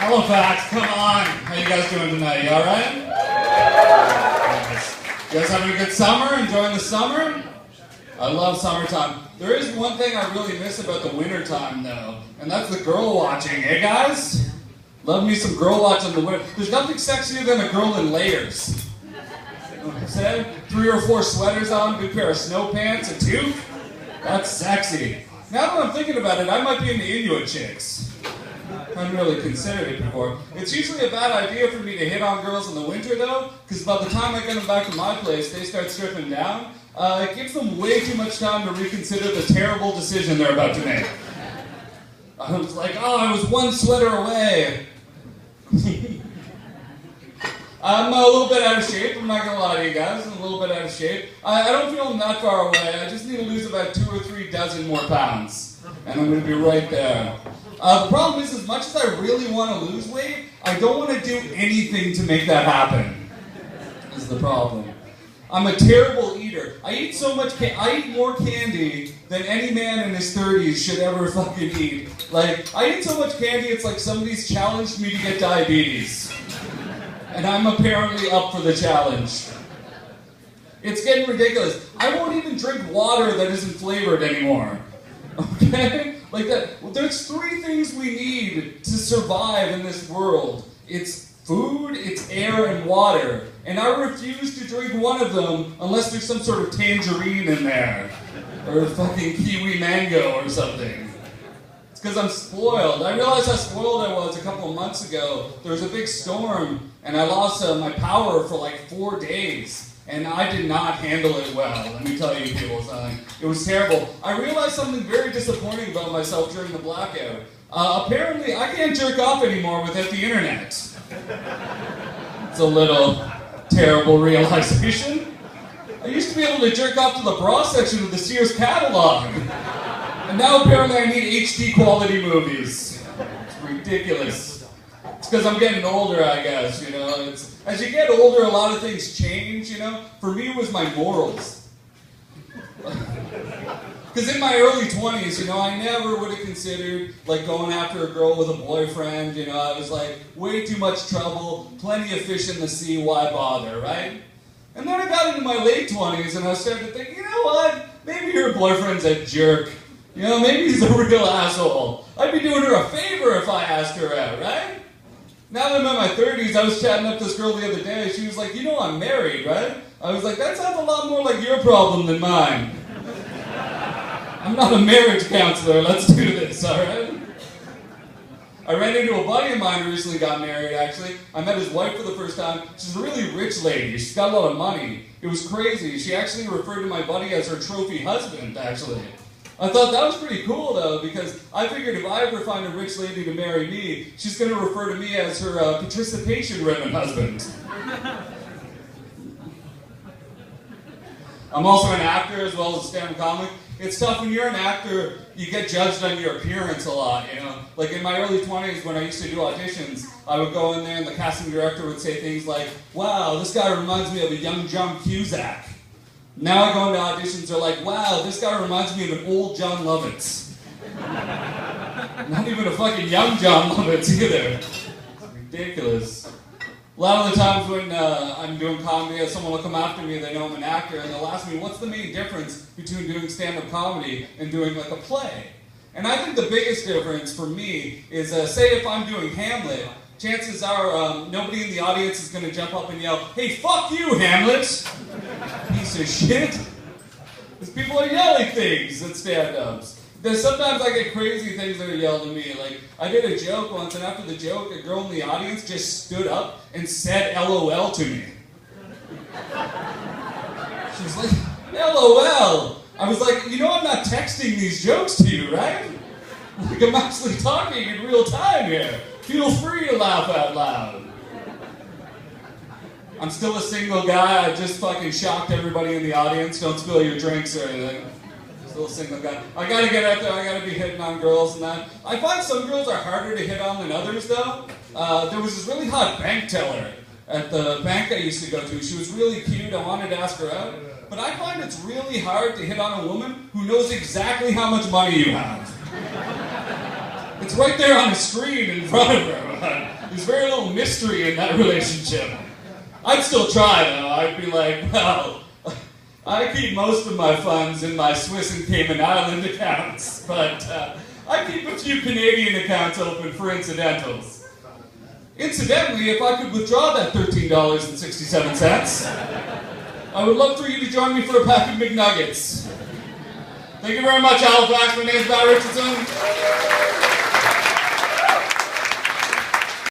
Halifax, come on. How you guys doing tonight? You alright? You guys having a good summer? Enjoying the summer? I love summertime. There is one thing I really miss about the winter time though, and that's the girl watching, eh guys? Love me some girl watching in the winter. There's nothing sexier than a girl in layers. You know what I'm saying? 3 or 4 sweaters on, big pair of snow pants, a toque. That's sexy. Now that I'm thinking about it, I might be into Inuit chicks. I haven't really considered it before. It's usually a bad idea for me to hit on girls in the winter though, because by the time I get them back to my place, they start stripping down. It gives them way too much time to reconsider the terrible decision they're about to make. I was like, oh, I was 1 sweater away. I'm a little bit out of shape, I'm not gonna lie to you guys, I'm a little bit out of shape. I don't feel I'm that far away, I just need to lose about 2 or 3 dozen more pounds. And I'm gonna be right there. The problem is, as much as I really want to lose weight, I don't want to do anything to make that happen. Is the problem. I'm a terrible eater. I eat so much I eat more candy than any man in his 30s should ever fucking eat. Like, I eat so much candy, it's like somebody's challenged me to get diabetes. And I'm apparently up for the challenge. It's getting ridiculous. I won't even drink water that isn't flavored anymore. Okay? Like that. Well, there's 3 things we need to survive in this world. It's food, it's air, and water. And I refuse to drink one of them unless there's some sort of tangerine in there. Or fucking kiwi mango or something. It's because I'm spoiled. I realized how spoiled I was a couple of months ago. There was a big storm, and I lost my power for like 4 days. And I did not handle it well, let me tell you people something. It was terrible. I realized something very disappointing about myself during the blackout. Apparently, I can't jerk off anymore without the internet. It's a little terrible realization. I used to be able to jerk off to the bra section of the Sears catalog. And now apparently I need HD quality movies. It's ridiculous. It's because I'm getting older, I guess, you know. As you get older, a lot of things change, you know. For me, it was my morals. Because in my early 20s, you know, I never would have considered, like, going after a girl with a boyfriend, you know. I was like, way too much trouble, plenty of fish in the sea, why bother, right? And then I got into my late 20s, and I started to think, you know what? Maybe your boyfriend's a jerk. You know, maybe he's a real asshole. I'd be doing her a favor if I asked her out, right? Now that I'm in my 30s, I was chatting up this girl the other day. She was like, you know I'm married, right? I was like, that sounds a lot more like your problem than mine. I'm not a marriage counselor. Let's do this, all right? I ran into a buddy of mine who recently got married, actually. I met his wife for the first time. She's a really rich lady. She's got a lot of money. It was crazy. She actually referred to my buddy as her trophy husband, actually. I thought that was pretty cool, though, because I figured if I ever find a rich lady to marry me, she's going to refer to me as her participation ribbon husband. I'm also an actor as well as a stand-up comic. It's tough when you're an actor, you get judged on your appearance a lot, you know. Like in my early 20s when I used to do auditions, I would go in there and the casting director would say things like, wow, this guy reminds me of a young John Cusack. Now I go into auditions, they're like, wow, this guy reminds me of an old John Lovitz. Not even a fucking young John Lovitz either. It's ridiculous. A lot of the times when I'm doing comedy, someone will come after me, they know I'm an actor, and they'll ask me, what's the main difference between doing stand-up comedy and doing like a play? And I think the biggest difference for me is, say if I'm doing Hamlet, chances are nobody in the audience is going to jump up and yell, hey, fuck you, Hamlet! Piece of shit. Because people are yelling things at stand-ups. Sometimes I get crazy things that are yelled at me. Like, I did a joke once, and after the joke, a girl in the audience just stood up and said LOL to me. She was like, LOL! I was like, you know I'm not texting these jokes to you, right? Like, I'm actually talking in real time here. Feel free to laugh out loud. I'm still a single guy. I just fucking shocked everybody in the audience. Don't spill your drinks or anything. Still a single guy. I gotta get out there. I gotta be hitting on girls and that. I find some girls are harder to hit on than others, though. There was this really hot bank teller at the bank I used to go to. She was really cute. I wanted to ask her out. But I find it's really hard to hit on a woman who knows exactly how much money you have. It's right there on the screen in front of her. There's very little mystery in that relationship. I'd still try, though. I'd be like, well, I keep most of my funds in my Swiss and Cayman Island accounts, but I keep a few Canadian accounts open for incidentals. Incidentally, if I could withdraw that $13.67, I would love for you to join me for a pack of McNuggets. Thank you very much, Halifax. My name's Richardson.